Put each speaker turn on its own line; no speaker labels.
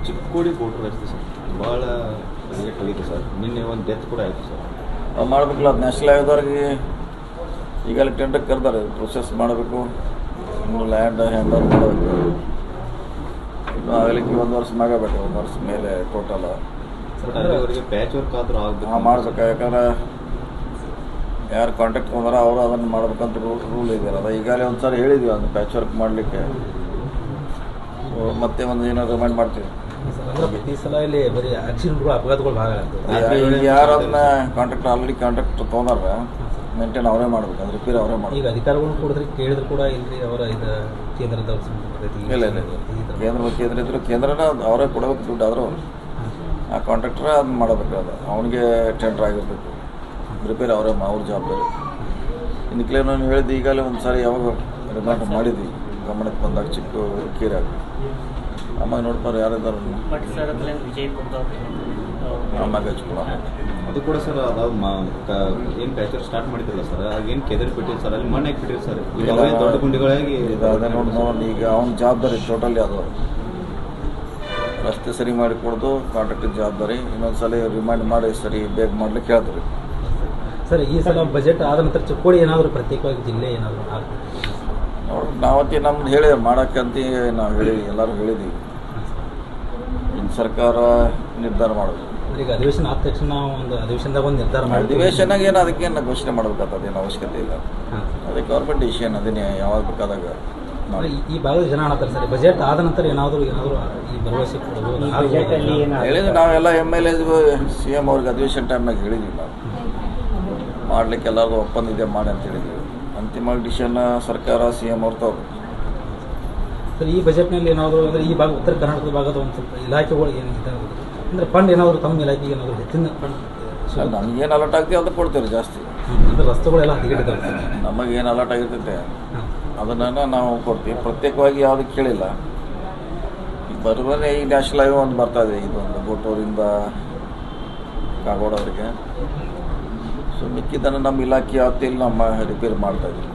Chikkodi boat ರಸ್ತೆ sir ಭಾಳ late ಹೋಗಿತ್ತು ಸರ್. ನಿನ್ನೆ ಒಂದು ಡೆತ್ ಕೂಡ ಆಯಿತು ಸರ್.
ಮಾಡಬೇಕಲ್ಲ, ಅದು ನ್ಯಾಷನಲ್ ಹೈವೇದವ್ರಿಗೆ ಈಗಲೇ ಟೆಂಡರ್ ಕರೆದಾರೆ, ಪ್ರೊಸೆಸ್ ಮಾಡಬೇಕು, ಇನ್ನು ಲ್ಯಾಂಡ್ ಹ್ಯಾಂಡ್ ಓವರ್ ಮಾಡಬೇಕು. ಇನ್ನು ಆಗಲಿಕ್ಕೆ 1 ವರ್ಷ ಬೇಕು, 1 ವರ್ಷ ಮೇಲೆ ಟೋಟಲ್.
ಬಟ್ ಅಲ್ಲಿವರೆಗೆ ಪ್ಯಾಚ್ ವರ್ಕ್ ಆದರೂ ಆಗಬೇಕು.
ಮಾಡ್ಬೇಕು, ಯಾಕಂದ್ರೆ ಯಾರು ಕಾಂಟ್ಯಾಕ್ಟ್ ತೊಗೊಂಡ್ರೆ ಅವರು ಅದನ್ನು ಮಾಡ್ಬೇಕಂತ ರೂಲ್ ಇದೆ. ಅದು ಈಗಾಗಲೇ ಒಂದು ಸಾರಿ ಹೇಳಿದ್ವಿ, ಅದನ್ನು ಪ್ಯಾಚ್ ವರ್ಕ್ ಮಾಡಲಿಕ್ಕೆ. ಮತ್ತೆ ಒಂದು ಏನೋ ರಿಮೈಂಡ್ ಮಾಡ್ತೀವಿ.
ಪ್ರತಿ ಸಲ ಇಲ್ಲಿ ಬರೀ ಆಕ್ಸಿಡೆಂಟ್ಗಳು, ಅಪಘಾತಗಳು ಭಾಳ ಆಗ್ತದೆ.
ಈಗ ಯಾರು ಅದನ್ನ ಕಾಂಟ್ರಾಕ್ಟ್ ಆಲ್ರೆಡಿ ಕಾಂಟ್ರಾಕ್ಟ್ ತೊಗೊಂಡ್ರೆ ಮೇಂಟೈನ್ ಅವರೇ ಮಾಡ್ಬೇಕು, ಅದು ರಿಪೇರ್ ಅವರೇ ಮಾಡ್ಬೇಕು.
ಈಗ ಅಧಿಕಾರಿಗಳು ಕೊಡಿದ್ರೆ ಕೇಳಿದ್ರು ಕೂಡ ಇಲ್ರಿ ಅವರ ಇದು ಕೇಂದ್ರದವ್ರು
ಇಲ್ಲ ಕೇಂದ್ರ ಇದ್ರು ಕೇಂದ್ರನ ಅವರೇ ಕೊಡಬೇಕು ದುಡ್ಡು. ಆದರೂ ಆ ಕಾಂಟ್ರಾಕ್ಟ್ರ ಅದನ್ನ ಮಾಡಬೇಕು, ಅದು ಅವನಿಗೆ ಟೆಂಡರ್ ಆಗಿರ್ಬೇಕು, ರಿಪೇರ್ ಅವರೇ ಅವ್ರ ಜವಾಬ್ದಾರಿ. ಇನ್ನು ಕ್ಲಿಯರ್ ನಾನು ಹೇಳಿದ್ದು ಈಗಲೇ ಒಂದು ಸಾರಿ ಯಾವಾಗ ರಿಮಾಂಡ್ ಮಾಡಿದ್ವಿ, ಗಮನಕ್ಕೆ ಬಂದಾಗ ಚಿಕ್ಕ ಕೀರೆ ಆಗಿ ಆಮೇಲೆ ನೋಡ್ತಾರೆ ಯಾರಿದ್ದಾರೆ ಆಮ್ಯಾಗ ಹಚ್ಕೊಳ.
ಅದು ಕೂಡ ಸರ್ ಅದಾವ ಏನು ಪ್ಯಾಚರ್ ಸ್ಟಾರ್ಟ್ ಮಾಡಿದ್ರಲ್ಲ ಸರ್, ಆಗೇನು ಕೆದರಿ ಬಿಟ್ಟಿರಿ ಸರ್, ಅಲ್ಲಿ ಮಣ್ಣು ಹಾಕಿಬಿಟ್ಟಿರಿ ಸರ್. ಈಗ ದೊಡ್ಡ ಗುಂಡಿಗಳಾಗಿ
ಅದೇ ನೋಡಿ ಈಗ ಅವ್ನ ಜವಾಬ್ದಾರಿ ಟೋಟಲಿ ಅದು. ರಸ್ತೆ ಸರಿ ಮಾಡಿ ಕೊಡೋದು ಕಾಂಟ್ರಾಕ್ಟಿನ ಜವಾಬ್ದಾರಿ. ಇನ್ನೊಂದು ಸಲ ರಿಮೈಂಡ್ ಮಾಡಿ ಸರಿ ಬೇಗ ಮಾಡ್ಲಿಕ್ಕೆ ಹೇಳ್ತಾರೆ
ಸರ್. ಈ ಸಲ ಬಜೆಟ್ ಆದ ನಂತರ ಚಿಕ್ಕೋಡಿ ಏನಾದರೂ ಪ್ರತ್ಯೇಕವಾಗಿ ಜಿಲ್ಲೆ ಏನಾದರೂ ಆಗ್ತದೆ
ನೋಡಿ. ನಾವತ್ತಿ ನಮ್ದು ಹೇಳಿ ಮಾಡೋಕ್ಕಂತ ನಾವು ಹೇಳಿ ಎಲ್ಲರೂ ಹೇಳಿದ್ದೀವಿ. ಇನ್ನು ಸರ್ಕಾರ ನಿರ್ಧಾರ ಮಾಡೋದು.
ಈಗ ಅಧಿವೇಶನ ಆದ ತಕ್ಷಣ ಒಂದು ಅಧಿವೇಶನದಾಗ ಒಂದು ನಿರ್ಧಾರ ಮಾಡಿ,
ಅಧಿವೇಶನಾಗ ಏನು ಅದಕ್ಕೇನು ಘೋಷಣೆ ಮಾಡಬೇಕಾಗ್ತದೆ, ಏನು ಅವಶ್ಯಕತೆ ಇಲ್ಲ. ಅದೇ ಗೌರ್ಮೆಂಟ್ ಡಿಸಿಷನ್, ಅದನ್ನೇ ಯಾವಾಗ ಬೇಕಾದಾಗ.
ಈ ಭಾಗದ ಜನ ಅನ್ನತ್ತಾರೆ ಸರ್, ಬಜೆಟ್ ಆದ ನಂತರ ಏನಾದರೂ ಈ ಭರವಸೆ ಕೊಡೋದು
ಹೇಳಿದ್ವಿ. ನಾವೆಲ್ಲ MLA CM ಅವ್ರಿಗೆ ಅಧಿವೇಶನ ಟೈಮ್ನಾಗ ಹೇಳಿದ್ವಿ, ನಾವು ಮಾಡಲಿಕ್ಕೆ ಎಲ್ಲರಿಗೂ ಒಪ್ಪಂದ ಇದೆ ಮಾಡಿ ಅಂತ ಹೇಳಿದ್ವಿ. ಅಂತಿಮ ಡಿಸಿಷನ್ ಸರ್ಕಾರ CM ಅವ್ರು ತಗೋಬೇಕು
ಸರ್. ಈ ಬಜೆಟ್ನಲ್ಲಿ ಏನಾದರೂ ಅಂದರೆ ಈ ಭಾಗ ಉತ್ತರ ಕರ್ನಾಟಕದ ಭಾಗದ ಒಂದು ಸ್ವಲ್ಪ ಇಲಾಖೆಗಳು ಏನಿದೆ ಅಂದರೆ ಫಂಡ್ ಏನಾದರೂ ತಮ್ಮ ಇಲಾಖೆಗೆ ಏನಾದರೂ ಹೆಚ್ಚಿನ ಫಂಡ್
ನಮಗೇನು ಅಲರ್ಟ್ ಆಗ್ತೀವಿ ಅದು ಕೊಡ್ತೀವಿ ಜಾಸ್ತಿ.
ಅಂದರೆ ರಸ್ತೆಗಳೆಲ್ಲ ಹದಗೆಟ್ಟಿದ್ದಾವೆ,
ನಮಗೇನು ಅಲರ್ಟ್ ಆಗಿರ್ತೈತೆ ಅದನ್ನು ನಾವು ಕೊಡ್ತೀವಿ. ಪ್ರತ್ಯೇಕವಾಗಿ ಯಾವುದಕ್ಕೆ ಕೇಳಿಲ್ಲ. ಈಗ ಬರೋದೇ ಈ ನ್ಯಾಷನಲ್ ಹೈವೇ ಒಂದು ಬರ್ತಾ ಇದೆ, ಇದೊಂದು ಗೋಟೂರಿಂದ ಕಾಗೋಡವರಿಗೆ. ಸೊ ಮಿಕ್ಕಿದ್ದನ್ನು ನಮ್ಮ ಇಲಾಖೆ ಯಾವತ್ತಿಲ್ಲಿ ನಮ್ಮ ರಿಪೇರ್ ಮಾಡ್ತಾ ಇದ್ದೀವಿ.